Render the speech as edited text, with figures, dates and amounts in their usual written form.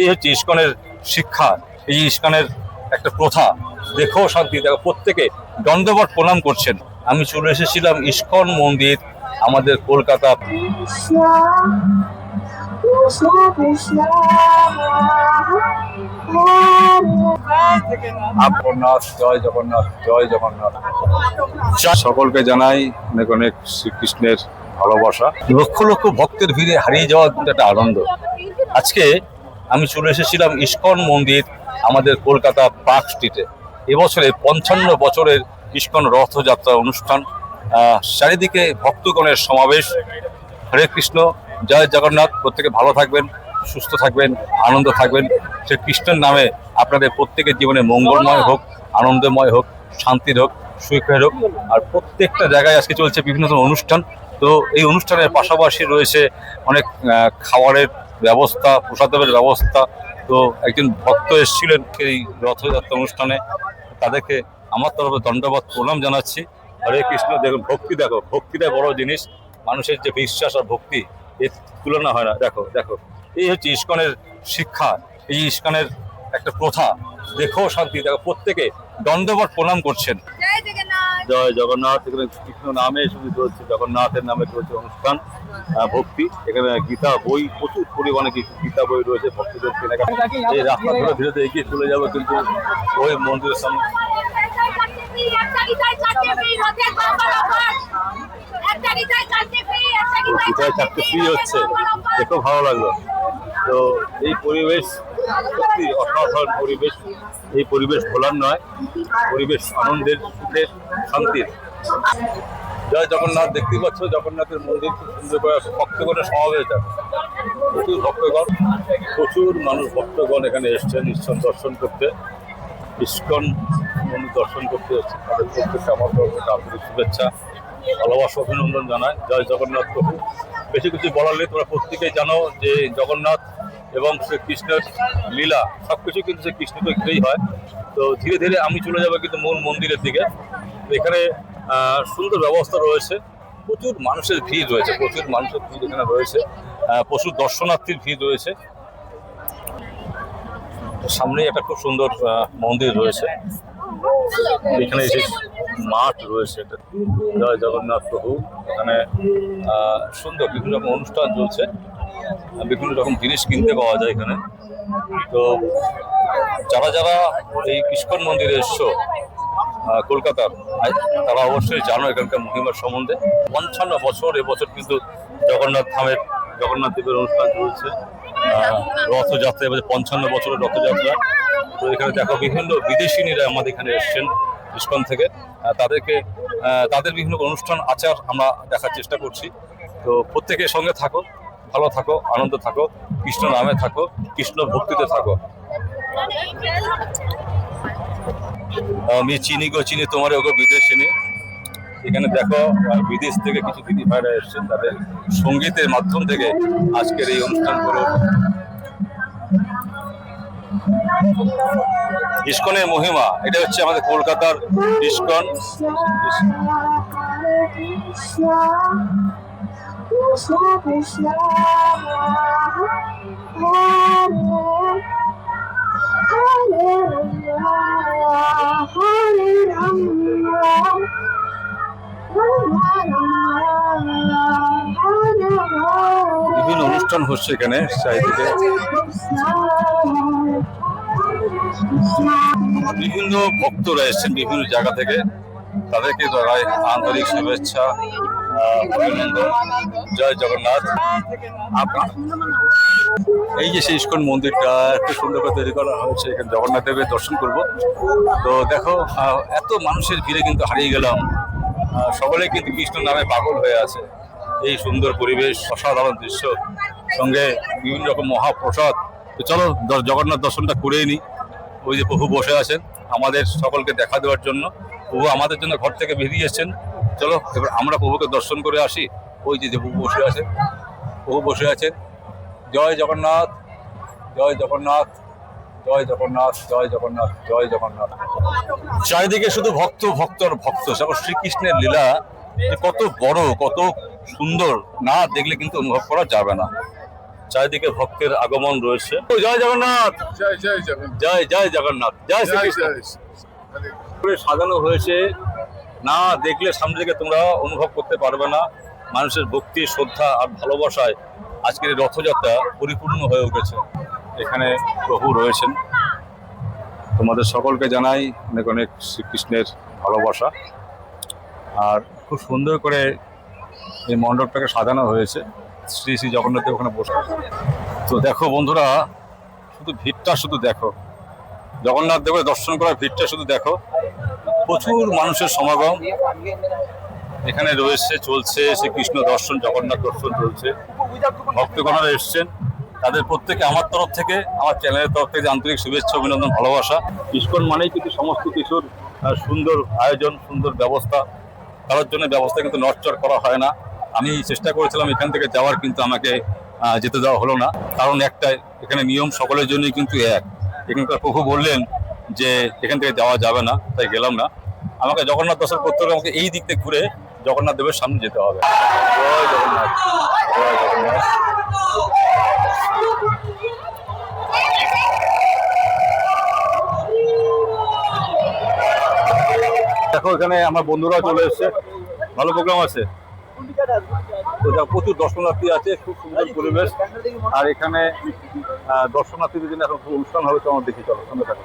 এই হচ্ছে ইস্কনের শিক্ষা, এই ইস্কনের একটা প্রথা। দেখো শান্তি, দেখো প্রত্যেকে দণ্ডবত প্রণাম করছেন। আমি চলে এসেছিলাম ইস্কন মন্দির, আমাদের কলকাতা। জগন্নাথ, জয় জগন্নাথ, জয় জগন্নাথ। সকলকে জানাই অনেক অনেক শ্রীকৃষ্ণের ভালোবাসা। লক্ষ লক্ষ ভক্তের ভিড়ে হারিয়ে যাওয়ার কিন্তু একটা আনন্দ। আজকে আমি চলে এসেছিলাম ইস্কন মন্দির, আমাদের কলকাতা পার্ক স্ট্রিটে। এবছরে 55 বছরের ইস্কন রথযাত্রা অনুষ্ঠান। চারিদিকে ভক্তগণের সমাবেশ। হরে কৃষ্ণ, জয় জগন্নাথ। প্রত্যেকে ভালো থাকবেন, সুস্থ থাকবেন, আনন্দ থাকবেন। সে কৃষ্ণের নামে আপনাদের প্রত্যেকের জীবনে মঙ্গলময় হোক, আনন্দময় হোক, শান্তির হোক, সুখের হোক। আর প্রত্যেকটা জায়গায় আজকে চলছে বিভিন্ন ধরনের অনুষ্ঠান। তো এই অনুষ্ঠানের পাশাপাশি রয়েছে অনেক খাবারের ব্যবস্থা, প্রসাদের ব্যবস্থা। তো একজন ভক্ত এসেছিলেন এই রথযাত্রা অনুষ্ঠানে, তাদেরকে আমার তরফে দণ্ডবত প্রণাম জানাচ্ছি। হরে কৃষ্ণ। দেখুন ভক্তি, দেখো ভক্তিটাই বড় জিনিস। মানুষের যে বিশ্বাস আর ভক্তি, এর তুলনা হয় না। দেখো দেখো, এই হচ্ছে ইস্কনের শিক্ষা, এই ইস্কনের একটা প্রথা। দেখো শান্তি, দেখো প্রত্যেকে দণ্ডবত প্রণাম করছেন। জয় জগন্নাথ। এখানে কৃষ্ণ নামে শুধু চলছে, জগন্নাথের নামে চলছে অনুষ্ঠান, ভক্তি। এখানে গীতা বই, প্রচুর পরিমাণে গীতা বই রয়েছে ভক্তদের কেনাকাটা। এই রাস্তা ধরে ধীরে ধীরে এগিয়ে চলে যাবো, কিন্তু ওই মন্দিরের সামনে চারটে ফ্রি হচ্ছে, দেখো ভালো লাগলো। তো এই পরিবেশ সত্যি অসাধারণ পরিবেশ। এই পরিবেশ ভোলার নয়, পরিবেশ আনন্দের, সুখের, শান্তির। জয় জগন্নাথ। দেখতে পাচ্ছ জগন্নাথের মন্দির খুব সুন্দর করে ভক্তগণের সমাবেশ। প্রচুর ভক্তগণ, প্রচুর মানুষ ভক্তগণ এখানে এসছেন ইস্কন দর্শন করতে, ইস্কন মন্দির দর্শন করতে এসছেন। তাদের প্রত্যেককে আমার তরফে আন্তরিক শুভেচ্ছা, ভালোবাসা, অভিনন্দন জানায়। জয় জগন্নাথ প্রভু। বেশি কিছু বলার নেই, তোমরা প্রত্যেকেই জানো যে জগন্নাথ এবং শ্রীকৃষ্ণের লীলা সবকিছু কিন্তু সে কৃষ্ণকে ঘিরেই হয়। তো ধীরে ধীরে আমি চলে যাবো কিন্তু মূল মন্দিরের দিকে। এখানে সুন্দর ব্যবস্থা রয়েছে, প্রচুর মানুষের ভিড় রয়েছে, প্রচুর মানুষের ভিড় এখানে রয়েছে, প্রচুর দর্শনার্থীর ভিড় রয়েছে। সামনেই একটা খুব সুন্দর মন্দির রয়েছে, এখানে এসে মাঠ রয়েছে। জয় জগন্নাথ প্রভু। এখানে সুন্দর বিভিন্ন রকম অনুষ্ঠান চলছে, বিভিন্ন রকম জিনিস কিনতে পাওয়া যায় এখানে। তো যারা যারা এই ইস্কন মন্দিরে এসছো কলকাতার, তারা অবশ্যই জানো এখানকার মহিমার সম্বন্ধে। 55 বছর, এবছর কিন্তু জগন্নাথ ধামের জগন্নাথ দেবের অনুষ্ঠান চলছে, রথযাত্রা। এবার 55 বছরের রথযাত্রা। তো এখানে দেখো বিভিন্ন বিদেশিনীরা আমাদের এখানে এসছেন ইস্কন থেকে। তাদেরকে তাদের বিভিন্ন অনুষ্ঠান আচার আমরা দেখার চেষ্টা করছি। তো প্রত্যেকের সঙ্গে থাকো, ভালো থাকো, আনন্দ থাকো, কৃষ্ণ নামে থাকো, কৃষ্ণ ভক্তিতে থাকো। আমি চিনি গো চিনি তোমার ওগো বিদেশিনী। এখানে দেখো বিদেশ থেকে কিছু দিদি ভাইরা এসছেন, তাদের সঙ্গীতের মাধ্যম থেকে আজকের এই অনুষ্ঠানগুলো। ইস্কনের মহিমা, এটা হচ্ছে আমাদের কলকাতার ইস্কন। বিভিন্ন অনুষ্ঠান হচ্ছে এখানে চারিদিকে, বিভিন্ন ভক্তরা এসছেন বিভিন্ন জায়গা থেকে, তাদেরকে জানাই আন্তরিক শুভেচ্ছা, অভিনন্দন। জয় জগন্নাথ। এই যে সেই ইস্কন মন্দিরটা একটু সুন্দর করে তৈরি করা হয়েছে, এখানে জগন্নাথ দেবের দর্শন করব। তো দেখো এত মানুষের ভিড়ে কিন্তু হারিয়ে গেলাম, সকলে কিন্তু কৃষ্ণ নামে পাগল হয়ে আছে। এই সুন্দর পরিবেশ, অসাধারণ দৃশ্য, সঙ্গে বিভিন্ন রকম মহাপ্রসাদ। তো চলো জগন্নাথ দর্শনটা করেই নিই। ওই যে প্রভু বসে আছেন আমাদের সকলকে দেখা দেওয়ার জন্য, প্রভু আমাদের জন্য ঘর থেকে বেরিয়েছেন। চলো এবার আমরা প্রভুকে দর্শন করে আসি। ওই যে প্রভু বসে আছেন, প্রভু বসে আছেন। জয় জগন্নাথ, জয় জগন্নাথ, জয় জগন্নাথ, জয় জগন্নাথ, জয় জগন্নাথ। চারিদিকে শুধু ভক্ত ভক্ত আর ভক্ত। শ্রীকৃষ্ণের লীলা কত বড়, কত সুন্দর, না দেখলে কিন্তু অনুভব করা যাবে না। চারিদিকে ভক্তের আগমন রয়েছে। জয় জগন্নাথ, জয় জয় জগন্নাথ, জয় জয় জগন্নাথ, জয় শ্রীকৃষ্ণ। করে সাজানো হয়েছে, না দেখলে সামনে থেকে তোমরা অনুভব করতে পারবে না। মানুষের ভক্তি, শ্রদ্ধা আর ভালোবাসায় আজকের এই রথযাত্রা পরিপূর্ণ হয়ে উঠেছে। এখানে প্রভু রয়েছেন। তোমাদের সকলকে জানাই অনেক অনেক শ্রীকৃষ্ণের ভালোবাসা। আর খুব সুন্দর করে এই মণ্ডপটাকে সাজানো হয়েছে। শ্রী শ্রী জগন্নাথ দেব ওখানে বসে। তো দেখো বন্ধুরা, শুধু ভিড়টা শুধু দেখো, জগন্নাথ দেবের দর্শন করার ভিড়টা শুধু দেখো। প্রচুর মানুষের সমাগম এখানে রয়েছে, চলছে শ্রীকৃষ্ণ দর্শন, জগন্নাথ দর্শন চলছে। ভক্তগণরা এসছেন, তাদের প্রত্যেকে আমার তরফ থেকে, আমার চ্যানেলের তরফ থেকে আন্তরিক শুভেচ্ছা, অভিনন্দন, ভালোবাসা। ইস্কন মানেই কিন্তু সমস্ত কিছুর সুন্দর আয়োজন, সুন্দর ব্যবস্থা। কারোর জন্য ব্যবস্থা কিন্তু নড়চড় করা হয় না। আমি চেষ্টা করেছিলাম এখান থেকে যাওয়ার, কিন্তু আমাকে যেতে দেওয়া হলো না। কারণ একটাই, এখানে নিয়ম সকলের জন্যই কিন্তু এক। এখানকার প্রভু বললেন যে এখান থেকে যাওয়া যাবে না, তাই গেলাম না। আমাকে জগন্নাথ দর্শন করতে হলে আমাকে এই দিক থেকে ঘুরে জগন্নাথ দেবের সামনে যেতে হবে। জয় জগন্নাথ, জয় জগন্নাথ। দেখো এখানে আমার বন্ধুরা চলে এসছে, ভালো প্রোগ্রাম আছে। তো প্রচুর দর্শনার্থী আছে, খুব সুন্দর পরিবেশ। আর এখানে দর্শনার্থীদের জন্য এখন খুব অনুষ্ঠান হবে, তো আমার দেখি, চলো সামনে থাকো।